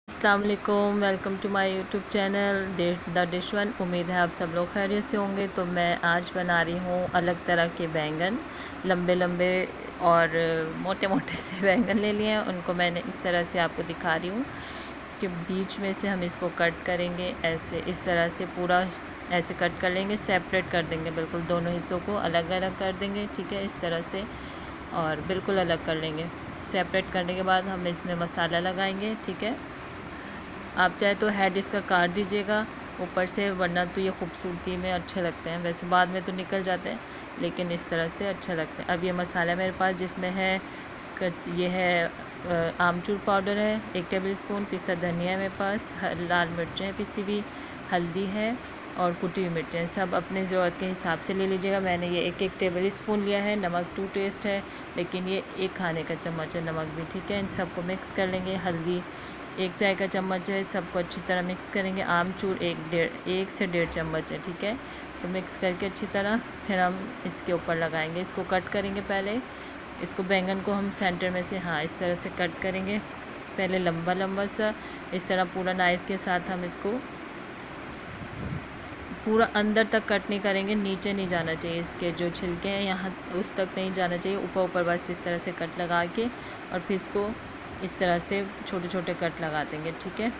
अस्सलाम वालेकुम, welcome to my YouTube channel the dish one. उम्मीद है आप सब लोग खैरियत से होंगे। तो मैं आज बना रही हूँ अलग तरह के बैंगन। लंबे लंबे और मोटे मोटे से बैंगन ले लिए हैं, उनको मैंने इस तरह से आपको दिखा रही हूँ कि बीच में से हम इसको कट करेंगे। ऐसे इस तरह से पूरा ऐसे कट कर लेंगे, सेपरेट कर देंगे, बिल्कुल दोनों हिस्सों को अलग अलग कर देंगे। ठीक है, इस तरह से और बिल्कुल अलग कर लेंगे। सेपरेट करने के बाद हम इसमें मसाला लगाएंगे। ठीक है, आप चाहे तो हेड इसका काट दीजिएगा ऊपर से, वरना तो ये खूबसूरती में अच्छे लगते हैं। वैसे बाद में तो निकल जाते हैं, लेकिन इस तरह से अच्छे लगते हैं। अब ये मसाला मेरे पास जिसमें है ये है आमचूर पाउडर है 1 टेबल स्पून, पिसा धनिया है मेरे पास, लाल मिर्चें हैं पिसी हुई, हल्दी है और कुटी हुई मिर्चें। सब अपने ज़रूरत के हिसाब से ले लीजिएगा। मैंने ये 1 टेबल स्पून लिया है। नमक टू टेस्ट है, लेकिन ये 1 खाने का चम्मच है नमक भी। ठीक है, इन सबको मिक्स कर लेंगे। हल्दी 1 चाय का चम्मच है, सबको अच्छी तरह मिक्स करेंगे। आमचूर 1 से 1.5 चम्मच है। ठीक है, तो मिक्स करके अच्छी तरह फिर हम इसके ऊपर लगाएंगे। इसको कट करेंगे पहले। इसको बैंगन को हम सेंटर में से इस तरह से कट करेंगे। पहले लंबा लंबा सा इस तरह पूरा नाइफ के साथ हम इसको पूरा अंदर तक कट नहीं करेंगे, नीचे नहीं जाना चाहिए। इसके जो छिलके हैं यहाँ उस तक नहीं जाना चाहिए, ऊपर ऊपर बस इस तरह से कट लगा के और फिर इसको इस तरह से छोटे छोटे कट लगा देंगे। ठीक है,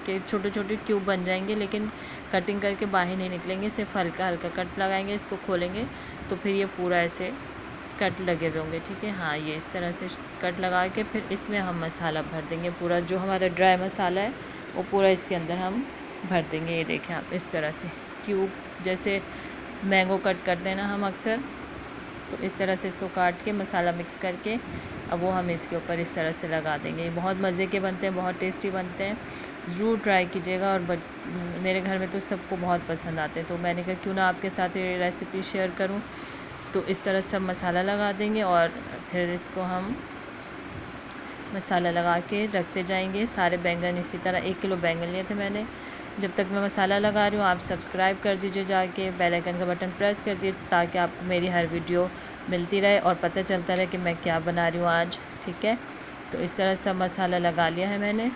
कि छोटे छोटे क्यूब बन जाएंगे, लेकिन कटिंग करके बाहर नहीं निकलेंगे, सिर्फ हल्का हल्का कट लगाएंगे। इसको खोलेंगे तो फिर ये पूरा ऐसे कट लगे हुए होंगे। ठीक है, हाँ, ये इस तरह से कट लगा के फिर इसमें हम मसाला भर देंगे। पूरा जो हमारा ड्राई मसाला है वो पूरा इसके अंदर हम भर देंगे। ये देखें आप, इस तरह से क्यूब जैसे मैंगो कट करते हैं ना हम अक्सर, तो इस तरह से इसको काट के मसाला मिक्स करके अब वो हम इसके ऊपर इस तरह से लगा देंगे। ये बहुत मज़े के बनते हैं, बहुत टेस्टी बनते हैं। ज़रूर ट्राई कीजिएगा। और मेरे घर में तो सबको बहुत पसंद आते हैं, तो मैंने कहा क्यों ना आपके साथ ये रेसिपी शेयर करूं। तो इस तरह सब मसाला लगा देंगे और फिर इसको हम मसाला लगा के रखते जाएंगे। सारे बैंगन इसी तरह 1 किलो बैंगन लिए थे मैंने। जब तक मैं मसाला लगा रही हूँ आप सब्सक्राइब कर दीजिए, जाके बेल आइकन का बटन प्रेस कर दीजिए, ताकि आपको मेरी हर वीडियो मिलती रहे और पता चलता रहे कि मैं क्या बना रही हूँ आज। ठीक है, तो इस तरह सब मसाला लगा लिया है मैंने।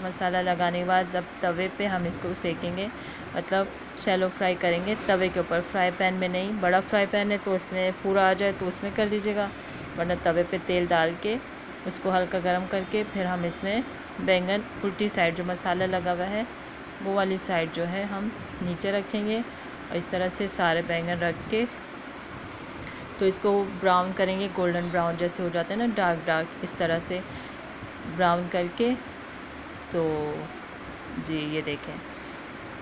मसाला लगाने के बाद अब तवे पे हम इसको सेकेंगे, मतलब शैलो फ्राई करेंगे तवे के ऊपर, फ्राई पैन में नहीं। बड़ा फ्राई पैन है तो उसमें पूरा आ जाए तो उसमें कर लीजिएगा, वरना तवे पे तेल डाल के उसको हल्का गर्म करके फिर हम इसमें बैंगन उल्टी साइड जो मसाला लगा हुआ है वो वाली साइड जो है हम नीचे रखेंगे। और इस तरह से सारे बैंगन रख के तो इसको ब्राउन करेंगे, गोल्डन ब्राउन जैसे हो जाते हैं ना, डार्क डार्क, इस तरह से ब्राउन करके। तो जी ये देखें।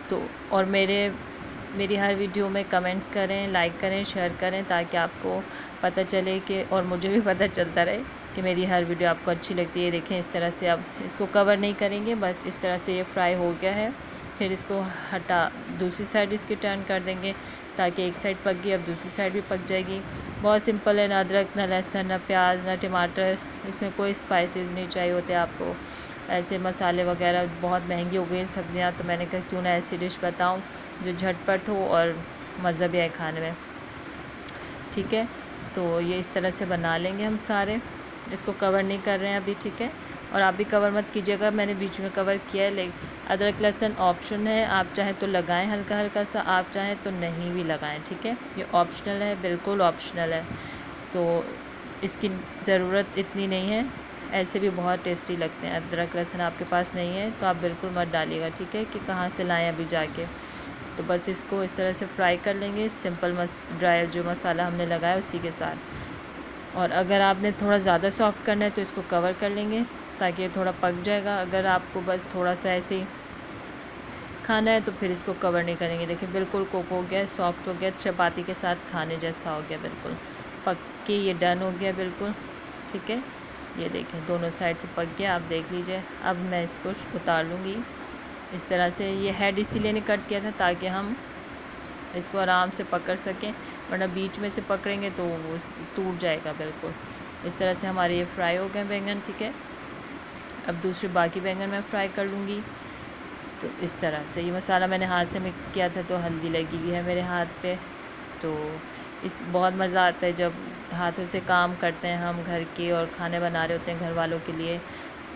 तो और मेरी हर वीडियो में कमेंट्स करें, लाइक करें, शेयर करें, ताकि आपको पता चले कि और मुझे भी पता चलता रहे कि मेरी हर वीडियो आपको अच्छी लगती है। देखें इस तरह से अब इसको कवर नहीं करेंगे, बस इस तरह से ये फ्राई हो गया है। फिर इसको हटा दूसरी साइड इसकी टर्न कर देंगे, ताकि एक साइड पक गई अब दूसरी साइड भी पक जाएगी। बहुत सिंपल है, ना अदरक, ना लहसुन, ना प्याज, ना टमाटर, इसमें कोई स्पाइसेस नहीं चाहिए होते आपको। ऐसे मसाले वगैरह बहुत महंगी हो गई सब्ज़ियाँ, तो मैंने कहा क्यों ना ऐसी डिश बताऊँ जो झटपट हो और मज़ा भी आए खाने में। ठीक है, तो ये इस तरह से बना लेंगे हम सारे। इसको कवर नहीं कर रहे हैं अभी। ठीक है, और आप भी कवर मत कीजिएगा, मैंने बीच में कवर किया है। लेकिन अदरक लहसुन ऑप्शन है, आप चाहें तो लगाएं हल्का हल्का सा, आप चाहें तो नहीं भी लगाएं। ठीक है, ये ऑप्शनल है, बिल्कुल ऑप्शनल है, तो इसकी ज़रूरत इतनी नहीं है। ऐसे भी बहुत टेस्टी लगते हैं। अदरक लहसुन आपके पास नहीं है तो आप बिल्कुल मत डालिएगा। ठीक है, कि कहाँ से लाएँ अभी जाके। तो बस इसको इस तरह से फ्राई कर लेंगे, सिंपल ड्राई जो मसाला हमने लगाया उसी के साथ। और अगर आपने थोड़ा ज़्यादा सॉफ्ट करना है तो इसको कवर कर लेंगे, ताकि ये थोड़ा पक जाएगा। अगर आपको बस थोड़ा सा ऐसे ही खाना है तो फिर इसको कवर नहीं करेंगे। देखिए बिल्कुल कुक हो गया, सॉफ्ट हो गया, चपाती के साथ खाने जैसा हो गया, बिल्कुल पक के ये डन हो गया बिल्कुल। ठीक है, ये देखें दोनों साइड से पक गया, आप देख लीजिए। अब मैं इसको उतार लूँगी इस तरह से। ये हेड इसीलिए नहीं कट किया था ताकि हम इसको आराम से पकड़ सकें, वरना बीच में से पकड़ेंगे तो वो टूट जाएगा बिल्कुल। इस तरह से हमारे ये फ्राई हो गए बैंगन। ठीक है, अब दूसरे बाकी बैंगन मैं फ्राई कर लूँगी। तो इस तरह से ये मसाला मैंने हाथ से मिक्स किया था, तो हल्दी लगी हुई है मेरे हाथ पे। तो इस बहुत मज़ा आता है जब हाथों से काम करते हैं हम घर के और खाने बना रहे होते हैं घर वालों के लिए।